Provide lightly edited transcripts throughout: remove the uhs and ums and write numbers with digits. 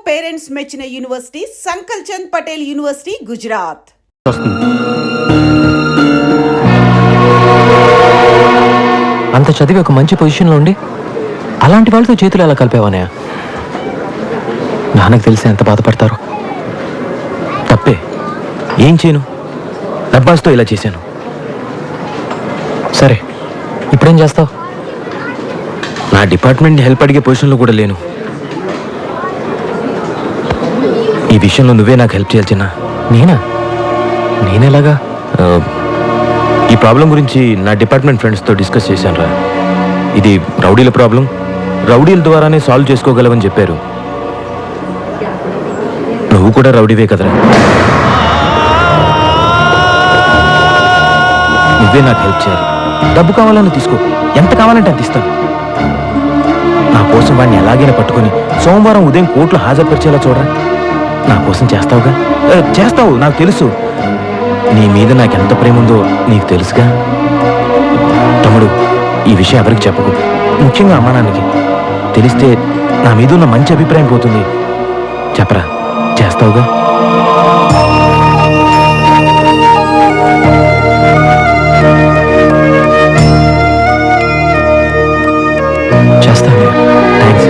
Parents మెచ్చిన university సంకల్ Chand Patel university Gujarat. అంత చదివి ఒక మంచి పొజిషన్లో ఉండి అలాంటి వాళ్ళతో చేతులు ఎలా కలిపేవానే? నాన్నకు తెలిసి ఎంత బాధపడతారు. తప్పే, ఏం చేయను, డబ్బాస్తో ఇలా చేశాను. సరే, ఇప్పుడేం చేస్తావు? నా డిపార్ట్మెంట్ని హెల్ప్ అడిగే పొజిషన్లో కూడా లేను. ఈ విషయంలో నువ్వే నాకు హెల్ప్ చేయాలి చిన్న. నేనెలాగా? ఈ ప్రాబ్లం గురించి నా డిపార్ట్మెంట్ ఫ్రెండ్స్తో డిస్కస్ చేశాను రా. ఇది రౌడీల ప్రాబ్లం, రౌడీల ద్వారానే సాల్వ్ చేసుకోగలవని చెప్పారు. నువ్వు కూడా రౌడీవే కదరా, నువ్వే నాకు హెల్ప్ చేయాలి. డబ్బు కావాలని తీసుకో, ఎంత కావాలంటే అంత ఇస్తాను. నా కోసం వాడిని ఎలాగైనా పట్టుకొని సోమవారం ఉదయం కోర్టులో హాజరుపరిచేలా చూడరా. నా కోసం చేస్తావుగా? చేస్తావు, నాకు తెలుసు. నీ మీద నాకెంత ప్రేమ ఉందో నీకు తెలుసుగా. తమ్ముడు, ఈ విషయం ఎవరికి చెప్పకు, ముఖ్యంగా అమ్మా నాన్నకి. తెలిస్తే నా మీద ఉన్న మంచి అభిప్రాయం పోతుంది. చెప్పరా, చేస్తావుగా? చేస్తాను. థ్యాంక్స్.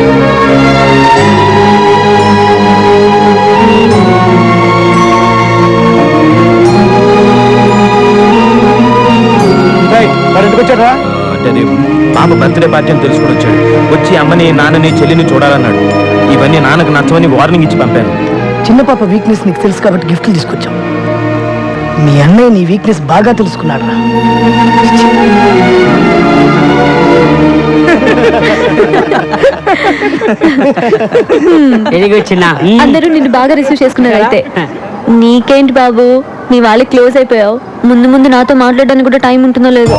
అంటే అది బాబు బర్త్డే పార్టీ అని తెలుసుకుని వచ్చాడు. వచ్చి అమ్మని, నాన్నని, చెల్లిని చూడాలన్నాడు. ఇవన్నీ నాన్నకు నచ్చవని వార్నింగ్ ఇచ్చి పంపాను. చిన్న పాప వీక్నెస్ నీకు తెలుసు కాబట్టి గిఫ్ట్లు తీసుకొచ్చాం. మీ అన్నయ్య నీ వీక్నెస్ బాగా తెలుసుకున్నాడు రా. అందరూ నిన్ను బాగా రిసీవ్ చేసుకున్నారు. అయితే నీకేంటి బాబు, నీ వాళ్ళకి క్లోజ్ అయిపోయావు. ముందు ముందు నాతో మాట్లాడడానికి కూడా టైం ఉంటుందో లేదో.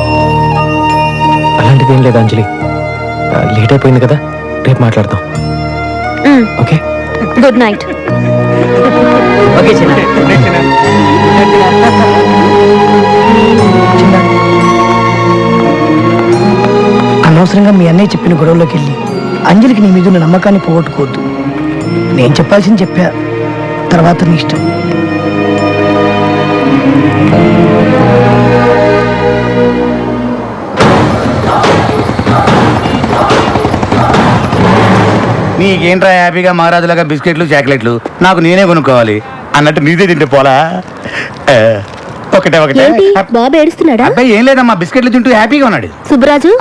అలాంటిది ఏం లేదు అంజలి, లేట్ అయిపోయింది కదా, రేపు మాట్లాడతాం. Okay, good night. ఓకే చిన్న. అనవసరంగా మీ అన్నయ్య చెప్పిన గొడవలోకి వెళ్ళి అంజలికి నీ మీద ఉన్న నమ్మకాన్ని పోగొట్టుకోవద్దు. నేను చెప్పాల్సింది చెప్పా, తర్వాత నీ ఇష్టం. నీకేంట్రా హ్యాపీగా మహారాజులాగా బిస్కెట్లు చాక్లెట్లు నాకు నేనే కొనుక్కోవాలి అన్నట్టు నీదే తింటే పోలా? ఒకటే బాబు ఏడుస్తున్నాడా? అబ్బాయి ఏం లేదమ్మా, బిస్కెట్లు తింటూ హ్యాపీగా ఉన్నాడు. సుబ్బరాజు,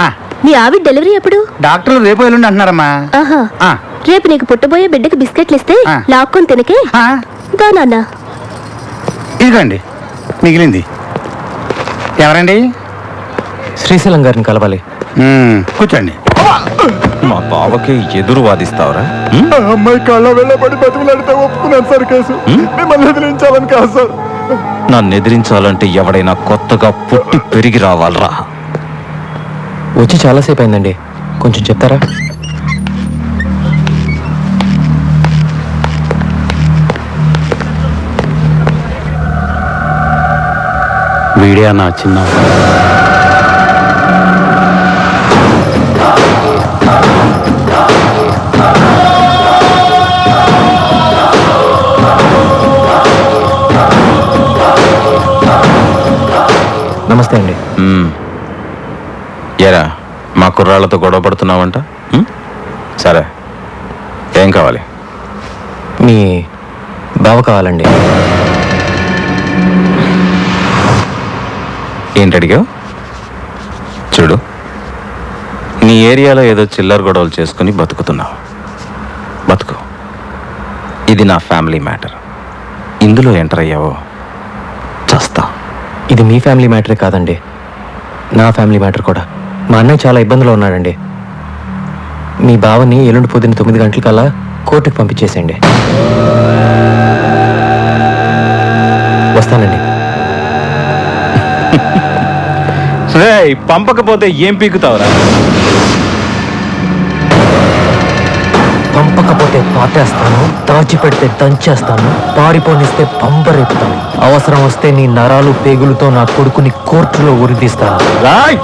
మీ ఆవిడ డెలివరీ ఎప్పుడు? డాక్టర్లు రేపు ఎల్లుండి అంటున్నారమ్మా. రేపు నీకు పుట్టబోయే బిడ్డకి బిస్కెట్లు ఇస్తే లాక్కొని తినకే. నాన్న ఇదిగోండి మిగిలింది. ఎవరండి? శ్రీశైలం గారిని కలవాలి. కూర్చోండి. మా బావకి ఎదురు వాదిస్తావరా? అమ్మాయి కళ్ళ వెళ్ళబడి బతిమలాడితే ఒప్పుకున్నాను సార్. కేసు మిమ్మల్ని ఎదిరించాలని కాదు సార్. నన్ను ఎదిరించాలంటే ఎవడైనా కొత్తగా పుట్టి పెరిగి రావాలరా. వచ్చి చాలాసేపు అయిందండి, కొంచెం చెప్తారా? వీడియో నా చిన్న నమస్తే అండి. ఏరా, మా కుర్రాళ్ళతో గొడవ పడుతున్నావంట? సరే, ఏం కావాలి? మీ బావ కావాలండి. ఏంటి అడిగావు? చూడు, నీ ఏరియాలో ఏదో చిల్లర గొడవలు చేసుకుని బతుకుతున్నావు. బతుకు, ఇది నా ఫ్యామిలీ మ్యాటర్. ఇందులో ఎంటర్ అయ్యావో చస్తా. ఇది మీ ఫ్యామిలీ మ్యాటరే కాదండి, నా ఫ్యామిలీ మ్యాటర్ కూడా. మా అన్నయ్య చాలా ఇబ్బందులో ఉన్నాడండి. మీ బావని ఎల్లుండి పొద్దున్న 9 గంటలకల్లా కోర్టుకు పంపించేసేయండి. వస్తానండి. పంపకపోతే ఏం పీకుతావురా? పంపకపోతే పాటేస్తాను, దాచిపెడితే దంచేస్తాను, పారిపోనిస్తే పంపరెత్తాను. అవసరం వస్తే నీ నరాలు పేగులతో నా కొడుకుని కోర్టులో ఉరిదీస్తాను. రాయ్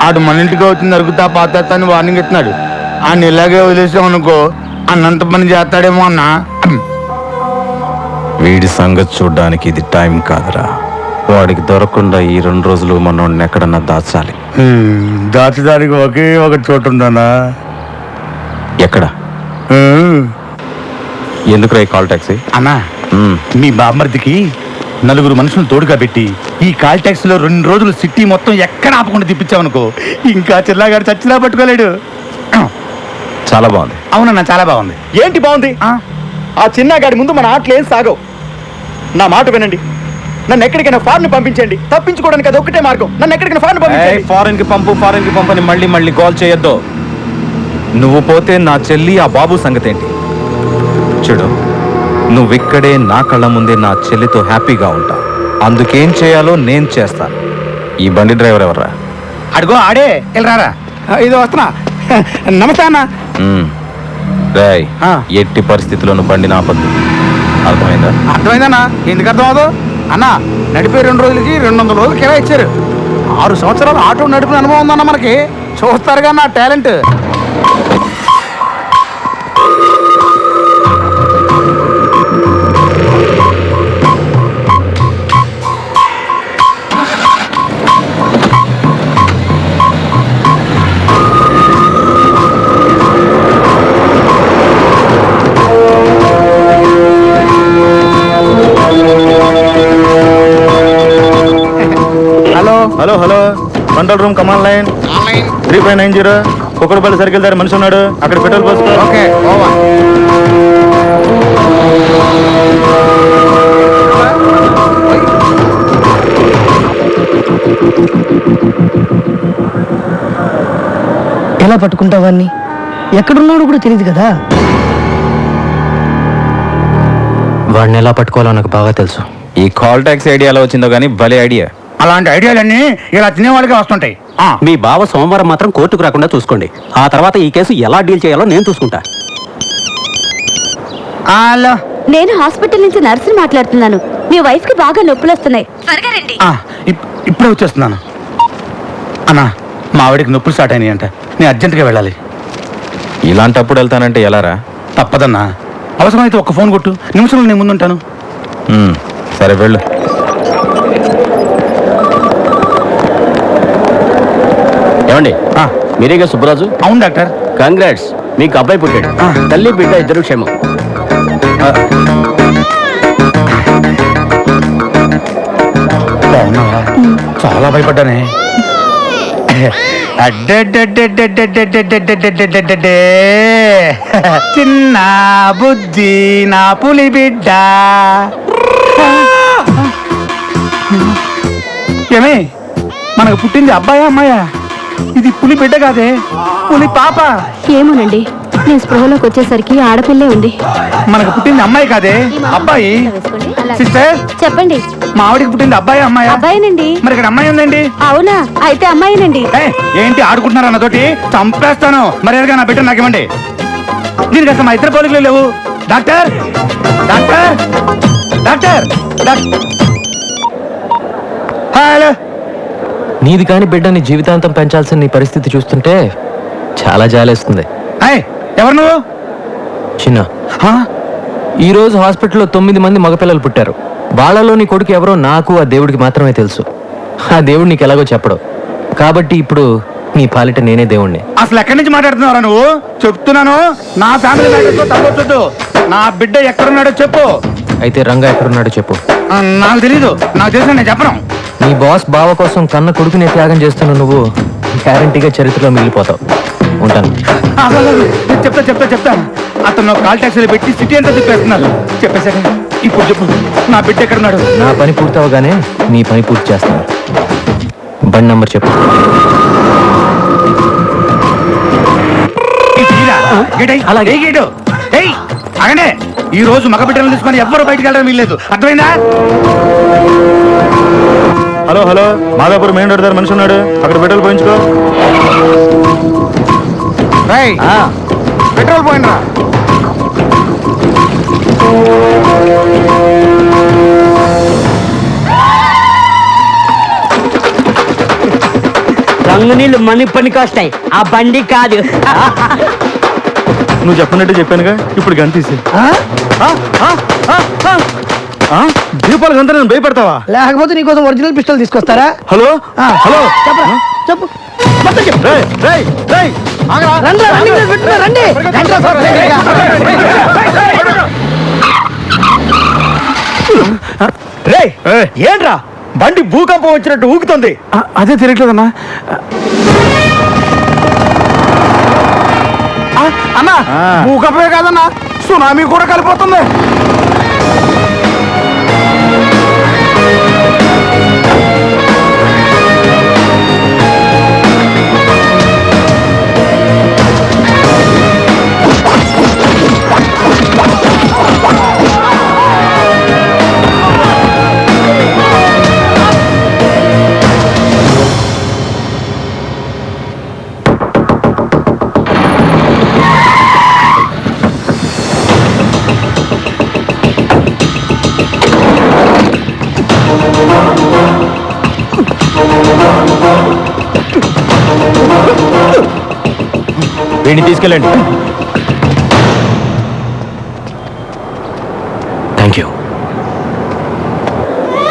ఆడు మన ఇంటికి వచ్చి నరుగుతా పాతా అని వార్నింగ్ ఇస్తున్నాడు. ఆయన ఇలాగే వదిలేసామనుకో అన్నంత పని చేస్తాడేమో అన్నా. వీడి సంగతి చూడ్డానికి ఇది టైం కాదురా. వాడికి దొరకకుండా ఈ 2 రోజులు మనోడిని ఎక్కడన్నా దాచాలి. దాచడానికి ఒకే ఒక చోటు ఉందన్నా. ఎక్కడ? ఎందుకు ఈ కాల్ టాక్సీ? అన్నా మీ బామ్మర్దికి 4 మనుషులు తోడుగా పెట్టి ఈ కాల్ ట్యాక్సీలో 2 రోజులు సిటీ మొత్తం ఎక్కడ ఆపకుండా తిప్పించామనుకో ఇంకా చిల్లాగాడు చచ్చినా పట్టుకోలేడు. చాలా బాగుంది. అవునన్నా చాలా బాగుంది. ఏంటి బాగుంది? ఆ చిన్నగాడి ముందు మన ఆటలు ఏం సాగవు. నా మాట వినండి, నన్ను ఎక్కడికైనా ఫారెన్ పంపించండి. తప్పించుకోవడానికి అది ఒక్కటే మార్గం. నన్ను ఎక్కడికైనా ఫారెన్ పంపించండి. ఫారెన్ కి పంపు అని మళ్ళీ కాల్ చేయొద్దు. నువ్వు పోతే నా చెల్లి ఆ బాబు సంగతి ఏంటి? చూడు, నువ్విక్కడే నా కళ్ళ ముందే నా చెల్లితో హ్యాపీగా ఉంటా. అందుకేం చేయాలో నేను చేస్తాను. ఈ బండి డ్రైవర్ ఎవర్రా? అడుగో ఆడే వెళ్ళరారా. ఇది వస్తున్నా. నమస్తే అన్న. రేయ్, ఎట్టి పరిస్థితుల్లోనూ బండి నాపద్దు. అర్థమైందా? అర్థమైందన్నా. ఎందుకు అర్థం అవదు అన్నా? నడిపే 2 రోజులకి 200 రోజులు కిరా ఇచ్చారు. 6 సంవత్సరాలు ఆటో నడిపిన అనుభవం ఉందన్న మనకి. చూస్తారుగా నా talent. Hello control room command line 3590 Kukkadapalli circle దగ్గర మనిషి ఉన్నాడు, అక్కడ పెట్రోల్ పోసుకో. Okay over. ఎలా పట్టుకుంటావాన్ని? ఎక్కడున్నాడు కూడా తెలియదు కదా. వాడిని ఎలా పట్టుకోవాలో నాకు బాగా తెలుసు. ఈ కాల్ టాక్సీ ఐడియా ఎలా వచ్చిందో కానీ భలే ఐడియా. అలాంటి ఐడియాలన్నీ ఇలా తినేవాళ్ళకే వస్తుంటాయి. మీ బావ సోమవారం మాత్రం కోర్టుకు రాకుండా చూసుకోండి. ఆ తర్వాత ఈ కేసు ఎలా డీల్ చేయాలో నేను చూసుకుంటా. హలో, నేను హాస్పిటల్ నుంచి నర్సుని మాట్లాడుతున్నాను. మీ వైఫ్ కి బాగా నొప్పులు వస్తున్నాయి, త్వరగా రండి. ఇప్పుడే వచ్చేస్తున్నాను. అన్నా, మా ఆవిడికి నొప్పులు స్టార్ట్ అయినాయి అంట. నేను అర్జెంటుగా వెళ్ళాలి. ఇలాంటప్పుడు వెళ్తానంటే ఎలారా? తప్పదన్నా. అవసరమైతే ఒక్క ఫోన్ కొట్టు, నిమిషంలో నేను ముందుంటాను. సరే వెళ్ళు. ఏమండి, మీరేగా సుబ్బరాజు? అవును డాక్టర్. కంగ్రాట్స్, మీకు అబ్బాయి పుట్టాడు. తల్లి బిడ్డ ఇద్దరు క్షేమం. బాగున్నావా? చాలా భయపడ్డానే. చిన్న బుద్ధి నా పులి బిడ్డ. ఏమే, మనకు పుట్టింది అబ్బాయా అమ్మాయా? ఇది పులి బిడ్డ కాదే, పులి పాప. ఏమోనండి, నేను స్పృహలోకి వచ్చేసరికి ఆడపిల్లే ఉంది. మనకు పుట్టింది అమ్మాయి కాదే, అబ్బాయి. సిస్టర్ చెప్పండి. మా ఆవిడికి పుట్టింది అబ్బాయి అమ్మాయా? అబ్బాయినండి. మరి ఇక్కడ అమ్మాయి ఉందండి. అవునా? అయితే అమ్మాయినండి. ఏంటి ఆడుకుంటున్నారా నాతోటి? చంపేస్తాను. మర్యాదగా నా బిడ్డ నాకు ఇవ్వండి. దీనికి అసలు మా ఇద్దరు పోలికలు లేవు. Doctor doctor doctor hello. నీది కాని బిడ్డని జీవితాంతం పెంచాల్సిన నీ పరిస్థితి చూస్తుంటే చాలా జాలేస్తుంది. ఎవరు నువ్వు? చిన్న, ఈ రోజు హాస్పిటల్లో 9 మంది మగపిల్లలు పుట్టారు. వాళ్ళలో నీ కొడుకు ఎవరో నాకు ఆ దేవుడికి మాత్రమే తెలుసు. ఆ దేవుడు నీకు ఎలాగో చెప్పడు. కాబట్టి ఇప్పుడు నీ పాలిట నేనే దేవుణ్ణి. అసలు ఎక్కడి నుంచి మాట్లాడుతున్నావురా నువ్వు? చెప్తున్నాను, నా ఫ్యామిలీ మ్యాటర్తో తప్పొద్దు. నా బిడ్డ ఎక్కడున్నాడో చెప్పు. అయితే రంగా ఎక్కడున్నాడో చెప్పు. నాకు తెలీదు. నాకు తెలిసిన నేను చెప్పను. నీ బాస్ బావ కోసం కన్న కొడుకునే త్యాగం చేస్తున్న నువ్వు గ్యారంటీగా చరిత్రలో మిగిలిపోతావు. ఉంటాను. చెప్తా. అతను కాల్ టాక్సీలో పెట్టి సిటీ అంతా తిప్పేస్తున్నారు. చెప్పేశాక ఇప్పుడు చెప్పు, నా బిడ్డ ఎక్కడున్నాడు? నా పని పూర్తవగానే నీ పని పూర్తి చేస్తాను. బండి నంబర్ చెప్పు. అలాగే ఈ రోజు మగ బిడ్డలను తీసుకొని ఎవ్వరు బయటకు వెళ్ళడం వీల్లేదు. అర్థమైందా? హలో, మాదాపూర్ మెయిన్ రోడ్ దగ్గర మనిషి ఉన్నాడు, అక్కడ పెట్రోల్ పోయించుకో. పెట్రోల్ పోయినరా? వంగు నీళ్ళు మన పనికి వస్తాయి, ఆ బండి కాదు. నువ్వు చెప్పినట్టు చెప్పానుగా, ఇప్పుడు గన్ తీసి దీపాలు గంత నేను భయపడతావా? లేకపోతే నీకోసం ఒరిజినల్ పిస్టల్ తీసుకొస్తారా? హలో హలో చెప్పరా చెప్పు మొత్తం చెప్పు. రేయ్, రేయ్, రేయ్, ఆగరా. రండి రన్నింగ్ రేస్ పెట్టుకున్నా, రండి. రండిరా సార్, రేయ్ ఏంట్రా బండి భూకంపం వచ్చినట్టు ఊగుతుంది. అదే తిరగట్లేదన్నా. అన్నా భూకంపమే కాదన్నా, సునామీ కూడా కలిపోతుంది. వీడిని తీసుకెళ్ళండి.